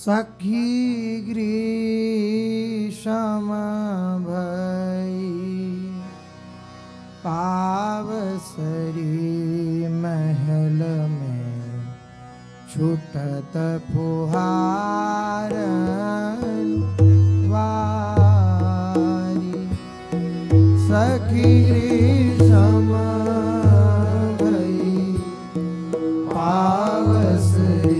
सखी ग्रीष्म भई पावसरी महल में छूटत फुहार वारी। सखी ग्रीष्म भई पावसरी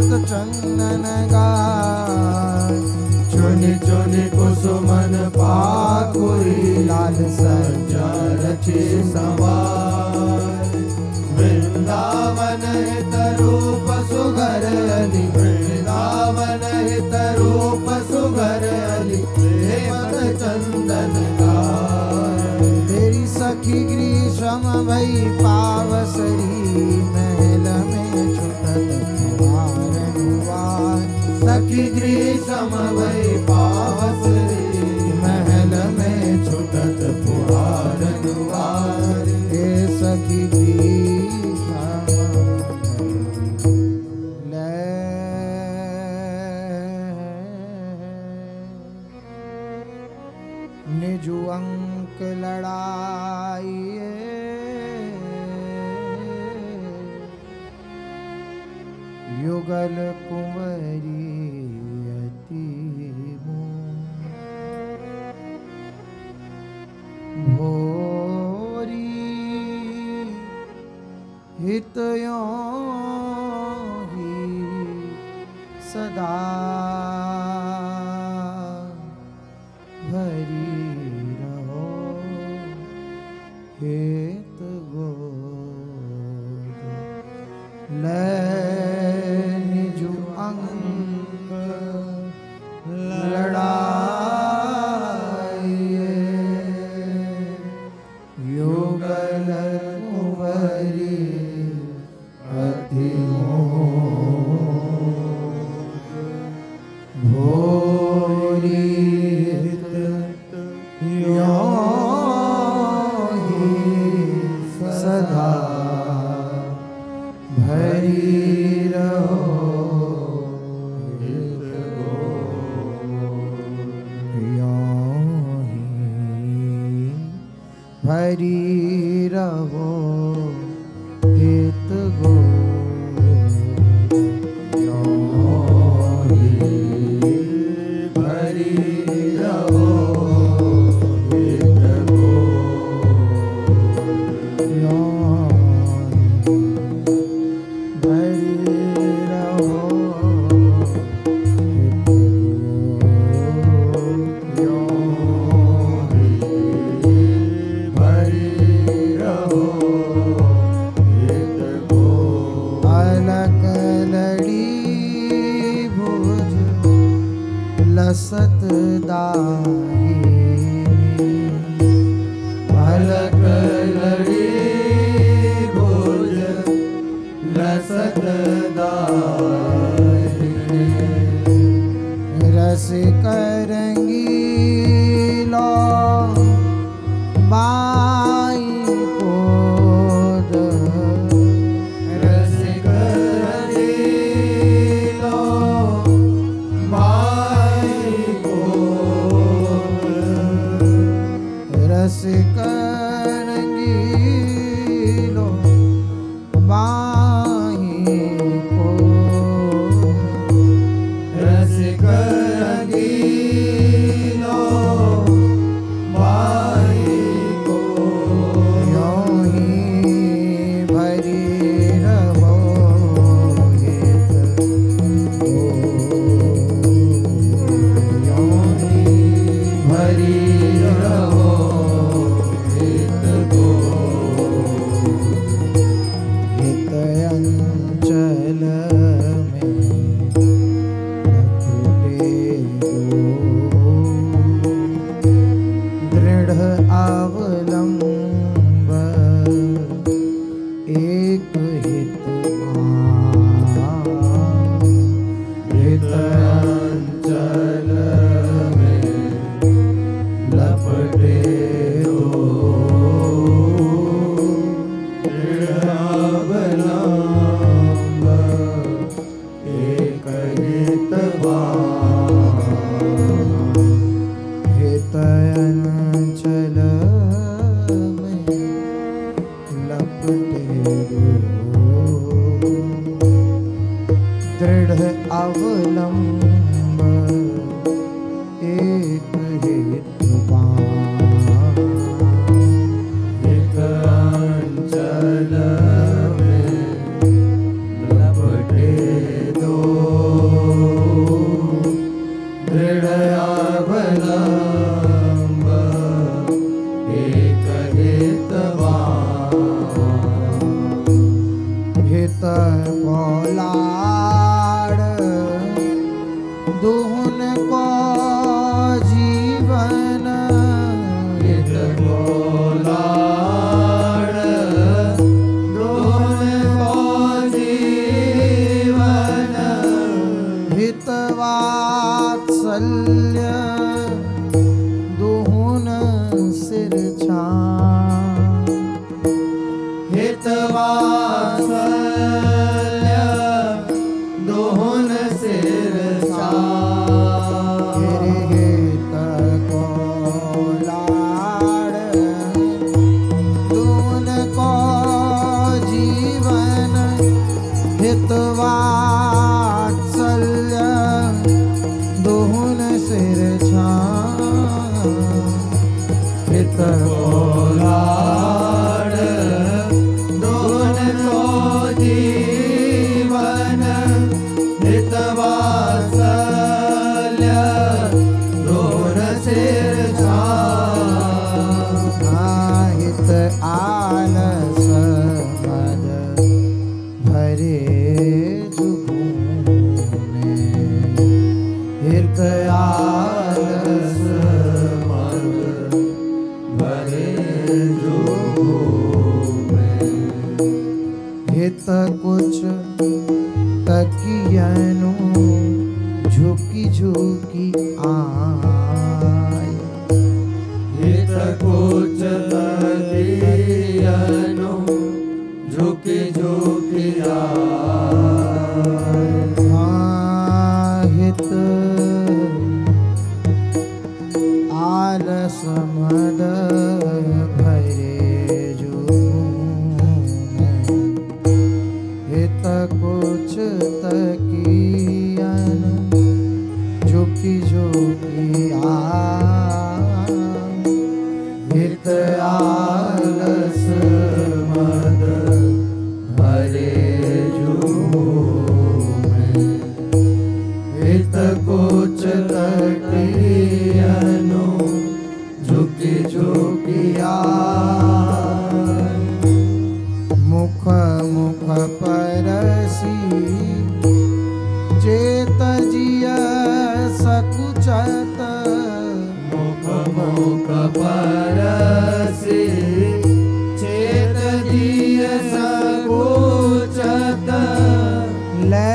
हाथ चंदन गाय चुनि चुनि कुसुमन पाकुरी लाल सज्जा रचे सवार वृंदावन हित रूप सुघर अली वृंदावन हित रूप सुघर अली प्रेम चंदन गाय तेरी सखी ग्रीष्म भई पावसरी महल में छुटत फुहार सखी ग्रीष्म भई पावसरी महल में छुटत फुहार दुआर हे सखी ग्रीष्म निजु अंक लड़ाइए युगल कुंवरी अति भोरी हितयों ही सदा भरी रहो हेत गोद ले निजु अंक लड़ाइए युगल कुंवरी अति भोरी सदा भरी रहो भरी रहो हित गो भरी रहो हित गो लसत दाहिनी अलक लड़ी भुज लसत दाहिनी रस करंगी लो बाई कोद रस करंगी लो रस करंगी लो बाई को रस करंगी लो बाई को यों ही भरी रहो हित गोद यों ही भरी रहो हित गोद कुछ तकियनु झुकी झुकी आए हित कुछ तकियनु झुकी झुकी आए हित आलस मद भरे जो हित कुछ तकियन झुकी झुकी हित आलस मद भरे जो हित कुछ तकियनु झुकी झुकी आए मुख मुख परसी चेत जिय सकुचत मुख मुख परसी चेत जिय सकुचत ले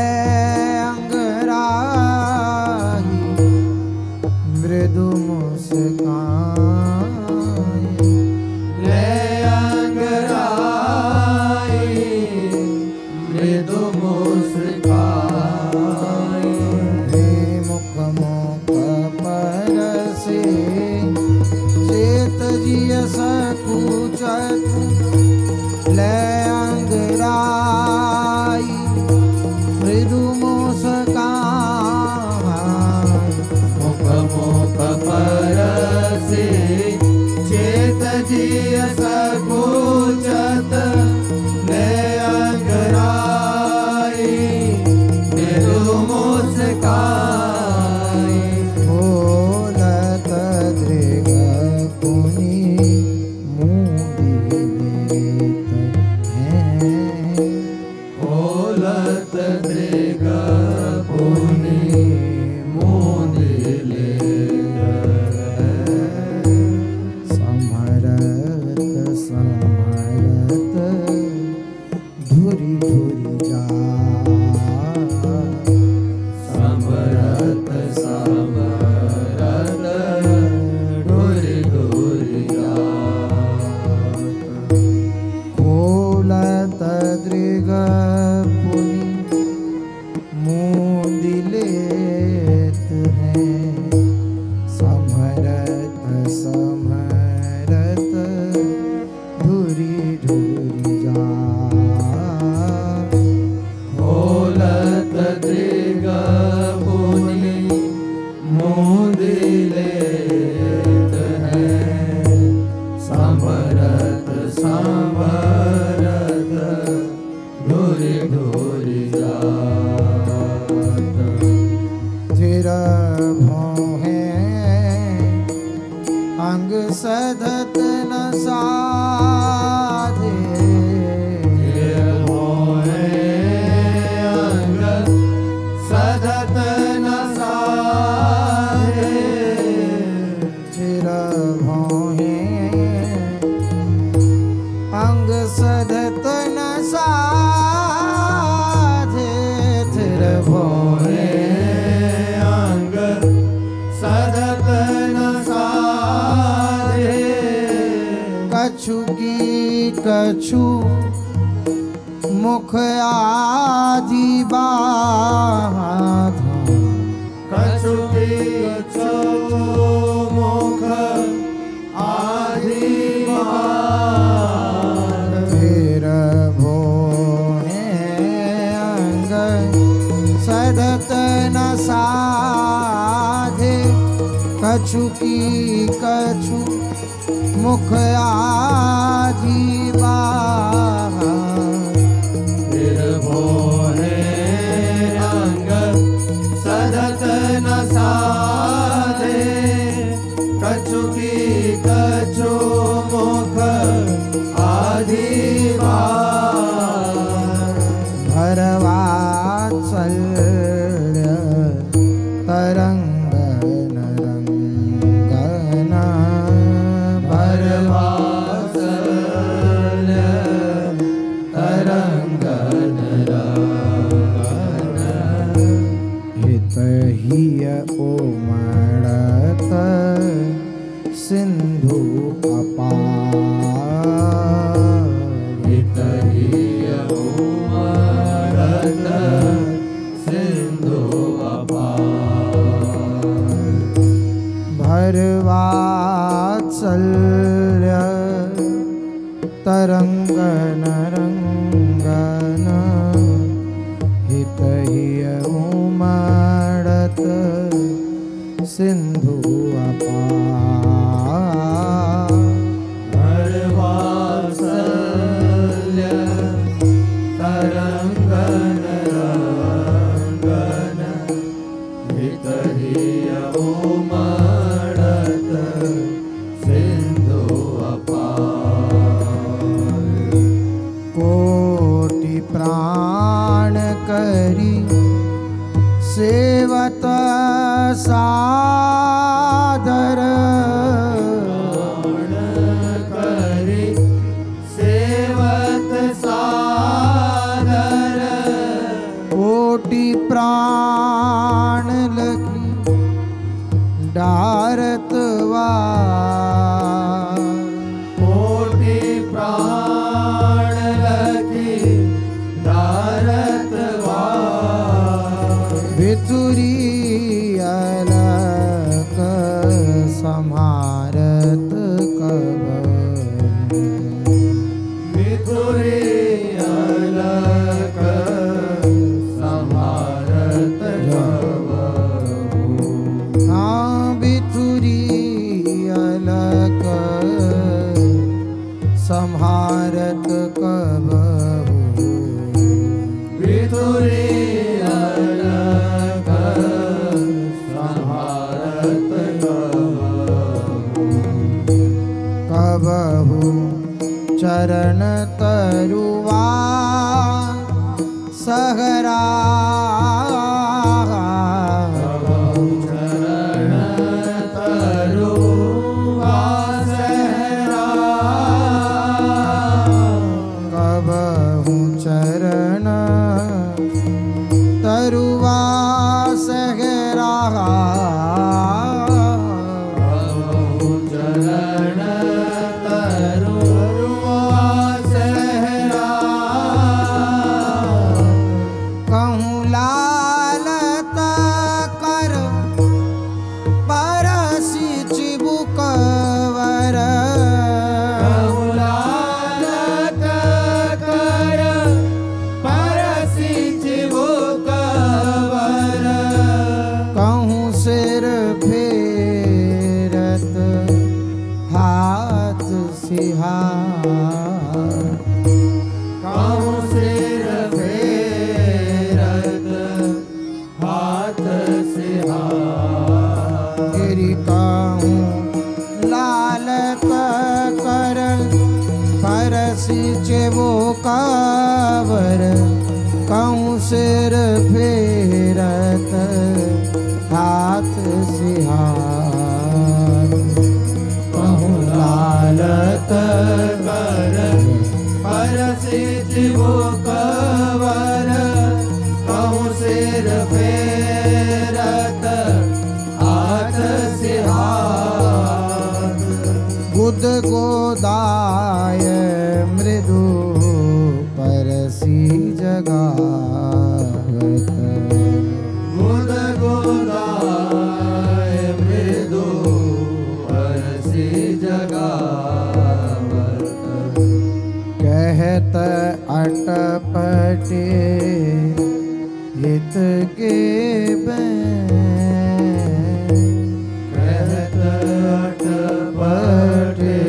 अंगराही मृदु मुस्कान ले अंगराई मृदु मुस्कान हे मुख मुख परसे चेत जिय सकुचत ले अंगराई मृदु मुस्कान मुख मुख परसे चेत जिय सकुचत ले अंगराई मृदु मुस्कान बोलत दृग पुनि मुदित हैं ओलत दृग पुनि मोदिले समरत समरत धुरी धुरी जा समरत समरत ढोरी ढोरी जात खोलत दृग पुनि मुदिलेत हैं समरत समरत धुरी धुरी जा ओलत दृग पुनि मोदिलेत हैं समरत समरत ढोरी ढोरी जात थिर भोहे अंग सधत न साधे अंग सधत न साधे थिर भोहे अंग सधत न साधे थिर भोहे अंग सधत न साधे कछु की कछु मुख आदि बाधा कछु की कछु मुख आदि बात फिर भोहे अंग सधत न साधे कछु की कछु मुख आदि बाधा फिर भोहे अंग सधत न साधे कछु की कछु मुख आदि बात भरवात्सल्य तरंग नरंगना भरवात्सल्य तरंगन रंगन हितहिय उमड़त सिंधु अपार। हरवात्सल्य तरंगन रंगन हितहिय उमड़त सिंधु अपार। कोटि प्राण करी सेवत सादर प्राण करी सेवत सादर। कोटि प्राण लगी डारत वार। कोटि प्राण लगी डारत वार। भितुरी अलक सम्हारत कब। भितुरी अलक सम्हारत कब। हाँ भितुरी अलक सम्हारत कब। भितुरी अलक सम्हारत कबहु चरण तरुआ सहरा। चरण तरुआ सहरा। कबहु चरण तरुआ सहरा। चरण तरुआ सहरा। कहूँ लालत कर परसी चिबुकवर। लालत कर परसी चिबुकवर। कहूँ सिर फेरत हाथ सिहार। कहूँ सिर फेरत हाथ सिहार। गिरि कहूँ लालत कर परसी चिबुकवर। कहूँ सिर फेरत हाथ सिहार। कहूँ लालत कर परसी चिबुकवर। कहूँ सिर फेरत हाथ सिहार। बुध गोदाय मृदु परसी जगावत। बुध गोदाय मृदु परसी जगावत। कहत अटपटे हित के बैन। कहत अटपटे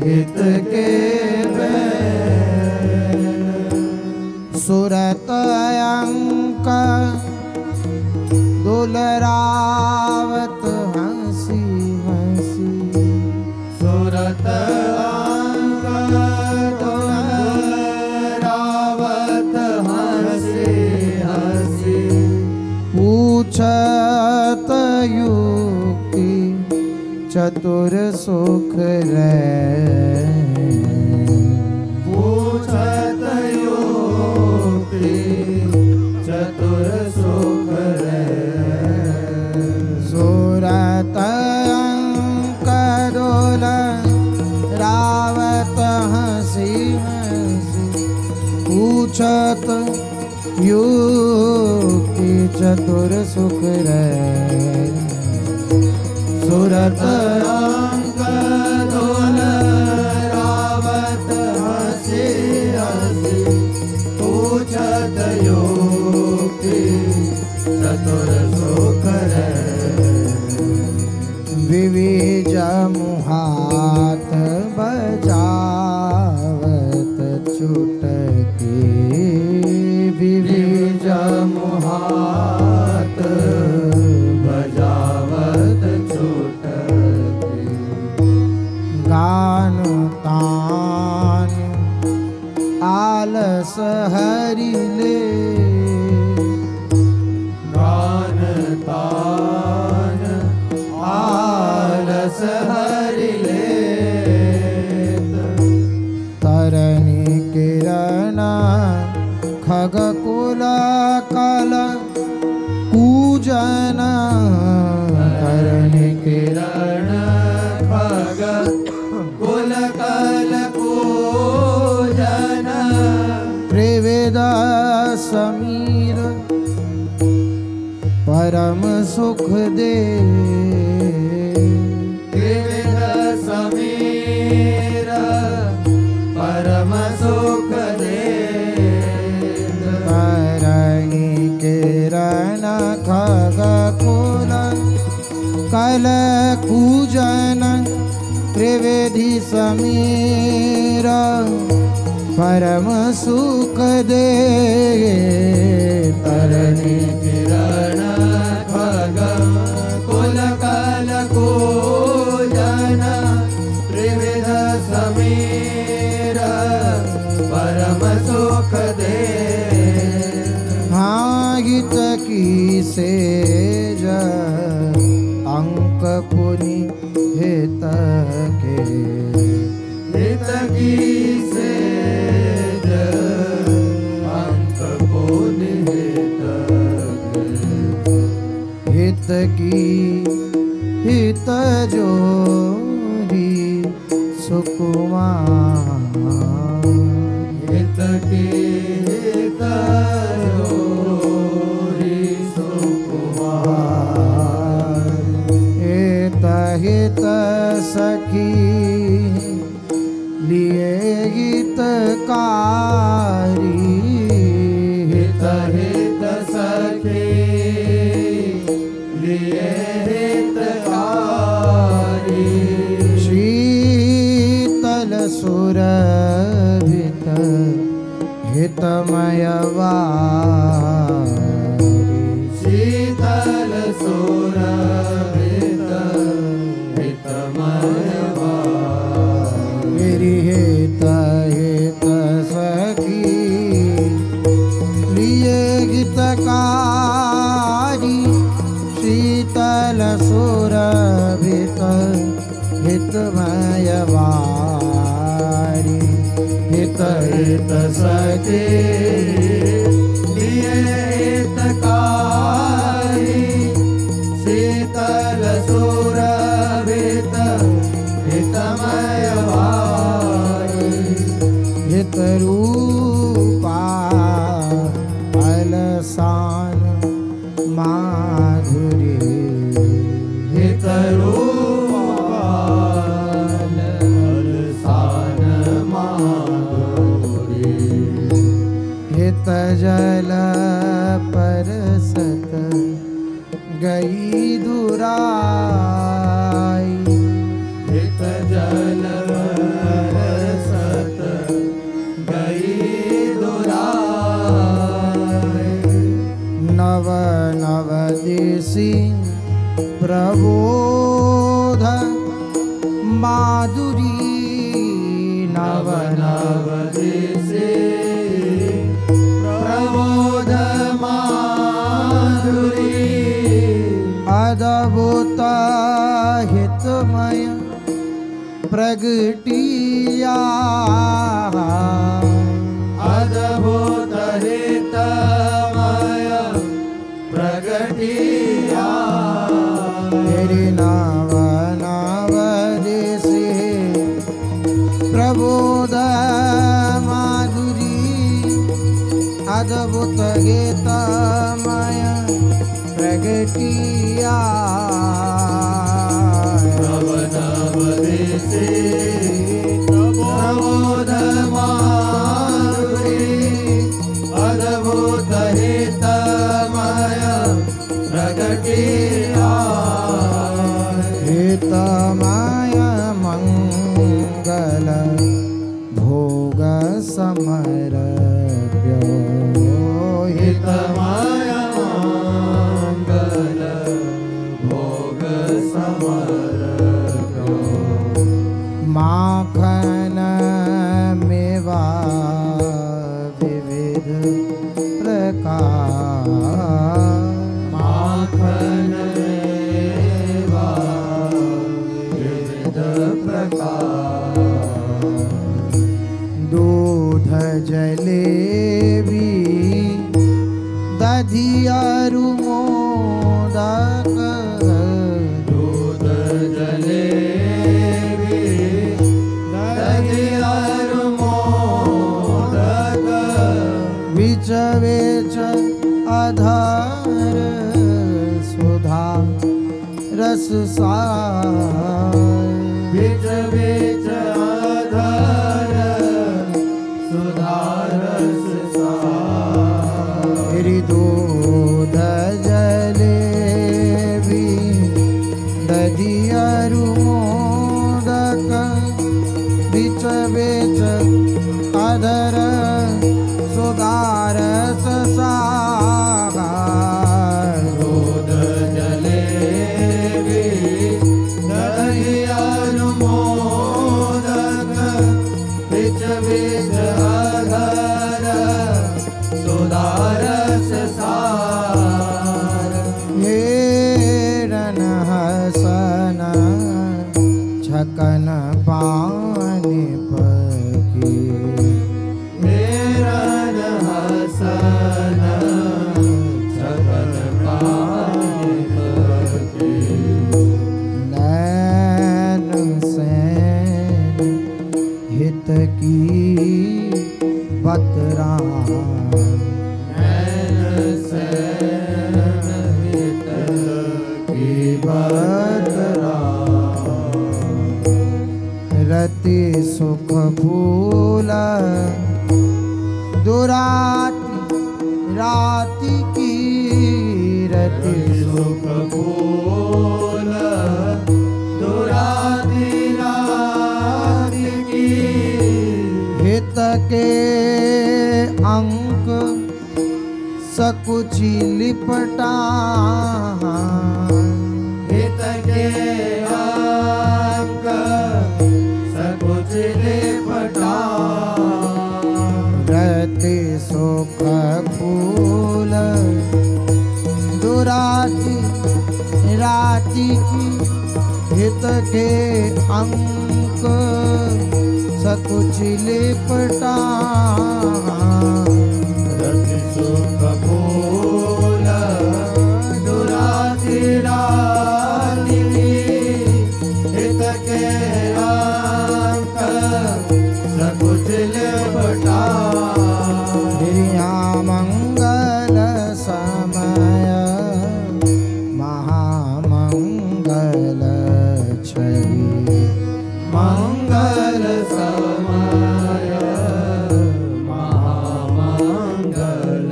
हित के बैन। सुरत अंक दुलरावत हंसी हंसी। सुरत अंक दुलरावत हंसी हंसी। पूछत युक्ति चतुर सुख रैन। पूछत युक्ति चतुर सुख रैन। सुरत अंक दुलरावत हंसी हंसी। पूछत युक्ति चतुर सुख रैन। सुरत अंक दुलरावत आस हरि ले गान तान आलस हरि लेत तरणी किरण खग कुल कल पूजन तरणी किरण खग कुल कल पूजन त्रिवेद समीर परम सुख दे त्रिविध समीर परम सुख दे तरणी किरण खग कुल कल पूजन त्रिवेदी समीर परम सुख दे तरणी किरण खग कुल कल पूजन त्रिविध समीर परम सुख दे हित की सेज अंक पुनि हित के हित की सेज अंक पुनि हित की हित जोरी सुकुमार हित की हित जोरी सुकुमार हित हित सखी लिए हितकारी हित हित सखी लिए हितकारी शीतल सुरभित हितमय वारी शीतल सुरभित हितमय मेरी हित हित सखी लिए गीतकारी शीतल सुरभित हितमय वारी हित हित सखी लिए हितकारी शीतल सुरभित हितमय वारी हित रूपा अलसान माधुरी हित रूपाल अलसान माधुरी हित जल परसत गई दुराई हित जल बरसत गई दुराई नव नव देसी प्रबोध माधुरी नव नव दिशे प्रबोध माधुरी अद्भुत हितमय प्रगटिया अद्भुत हितमय प्रगटिया तेरी नाव नाव देसे प्रबोध माधुरी अद्भुत हितमय प्रगटिया नव नव दिशे प्रबोध माधुरी अद्भुत हितमय प्रगटिया हितमय मंगल भोग समर्प्य हितमय मंगल भोग समर्प्यो माखन मेवा बिच बिच अधर सुधा रस सार बिच बिच आधार सुधारस सार दूध जलेबी दधियरु मोदक बिच बिच अधर सुधारस सार दूध जलेबी दही अनुमोदक बिच बिच आधार सुधारस सार हेरन हसन छकन पानी पकी हेरन हसन छकन पानी पकी नैन सैन हित की बतरान नैन सैन हित की बतरान रति सुख फूल दुराति राति की रति सुख फूल दुराति राति की हित के अंक सकुचि लिपटा हित के अंक सकुच लिपटा रति सुख फूल दुराति राति की हित के अंक सकुचि लिपटा रति सुख फूल दुराति राति की हित के अंक सकुच लिपटा धिया मंगल समय महामंगल छवि मंगल समय महामंगल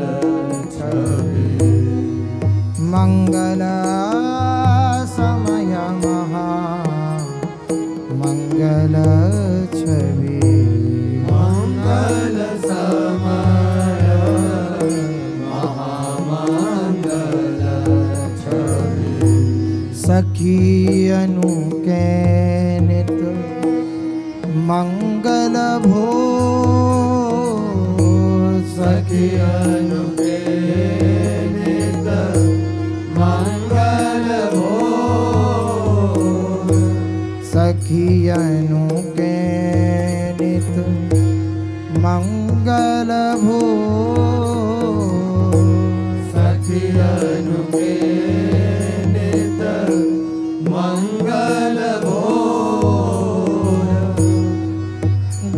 छवि मंगल समय मंगल छवि मंगल समय महामंगल छवि सखी अनुके नित मंगल भो सखी अनुके नित मंगल भो सखी अनुके नित मंगल भो सखी अनुके नित मंगल भोर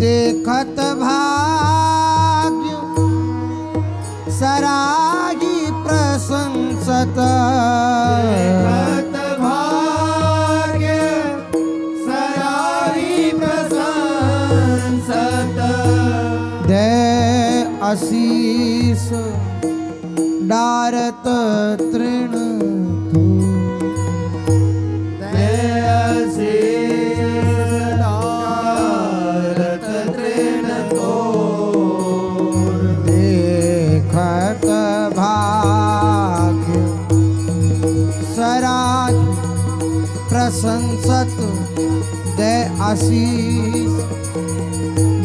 देखत भाग्य सरागी प्रशंसत देखत भाग्य सरारी प्रशंसत दे आशीष डारत तृण तू भारत तृण तोर देखत भाग्य सराग प्रशंसत दे आशीष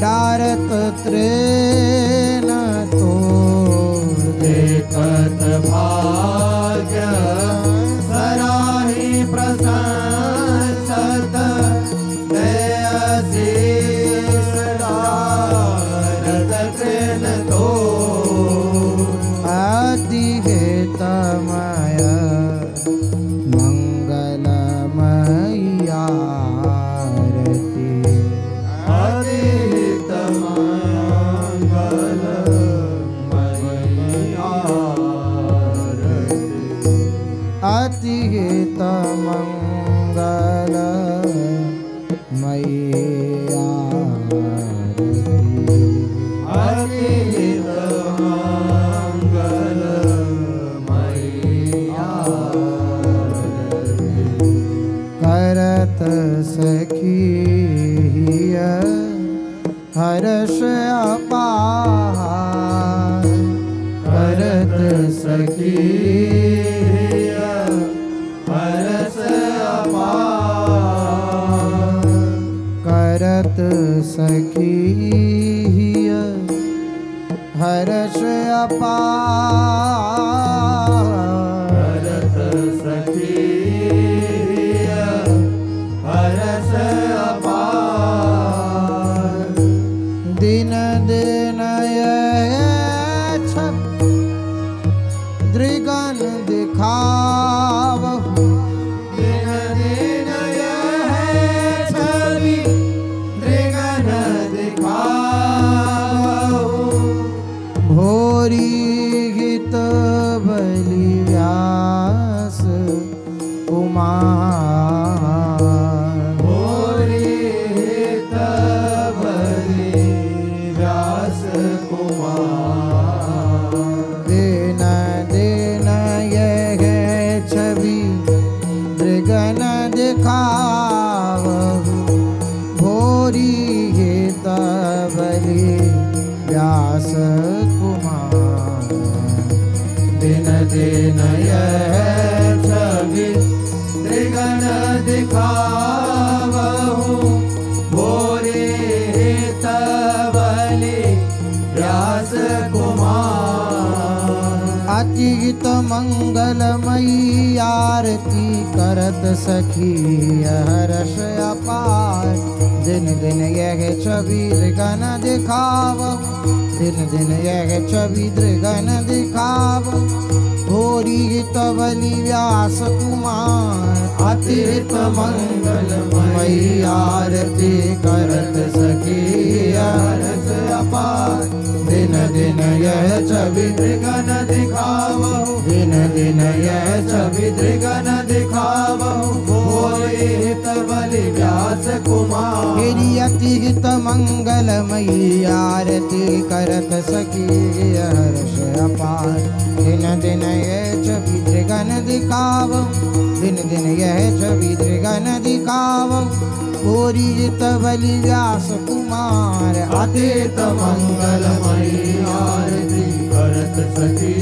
डारत तृण तोर देखत भाग्य सराही प्रशंसत दयाशीष डारत तृण तोर अति हेतमय मंगलमयी आरती अतीत मंगल हर्ष अपार करत सखी हर्ष अपार करत सखी हर्ष अपार करत सखी हर्ष अपार दिन दिन दृगन दिखावहु दिन दिन यह छवि दृगन दिखावहु भोरी हित बलि व्यास कुमार भोरी हित बलि व्यास कुमार दिन दिन यह छवि दृगन दिखावहु भोरी हित बलि व्यास कुमार दिन दिन यह छवि दृगन दिखावहु भोरे हित बलि व्यास कुमार अतिहित मंगलमयी आरती करत सखी हर्ष अपार दिन दिन यह छवि दृगन दिखावहु दिन दिन यह छवि दृगन दिखावहु भोरी हित बलि व्यास कुमार अतिहित मंगलमयी आरती करत सखी हर्ष अपार दिन दिन यह छवि दृगन दिखावहु दिन दिन यह छवि दृगन दिखावहु भोरे हित बलि व्यास कुमार मेरी अतिहित मंगलमयी आरती करत सखी हर्ष अपार दिन दिन यह छवि दृगन दिखावहु दिन दिन यह छवि दृगन दिखावहु भोरी हित बलि व्यास कुमार अतीत मंगलमयी आरती करत सखी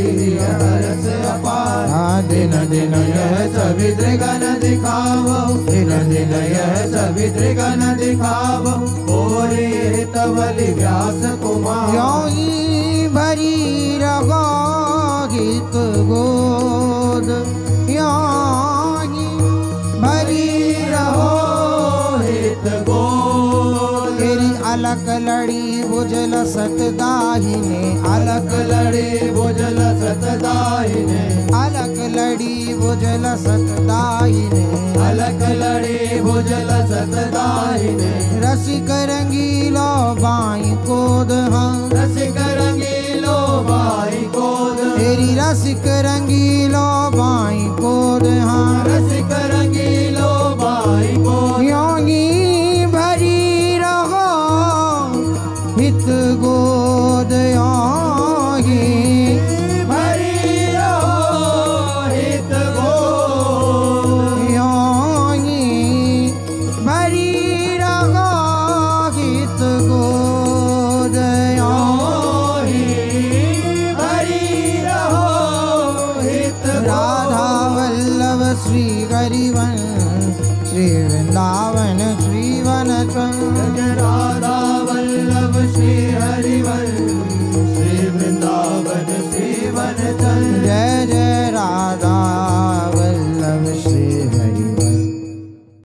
हर्ष अपार दिन दिन यह छवि दृगन दिखावहु दिन दिन यह छवि दृगन दिखावहु भोरे हित बलि व्यास कुमार योई भरी रहो हित गोद योई भरी रहो हित गोद तेरी अलक लड़ी भुजल सत दाहिने अलक लड़ी भुजल सत दाहिने अलक लड़ी भुजल सत दाहिने अलक लड़ी भुजल सत दाहिने रसिक रंगीलो बाई कोद हाँ रसिक रंगीलो बाई कोद तेरी रसिक रंगीलो बाई कोद हाँ रसिक रंगीलो बाई कोद योगी भरी रहो हित गोद योगी भरी रहो हित गोद योगी भरी रहो हित गोद योगी भरी रहो हित राधा वल्लभ श्री हरिवन श्री वृंदावन श्री वन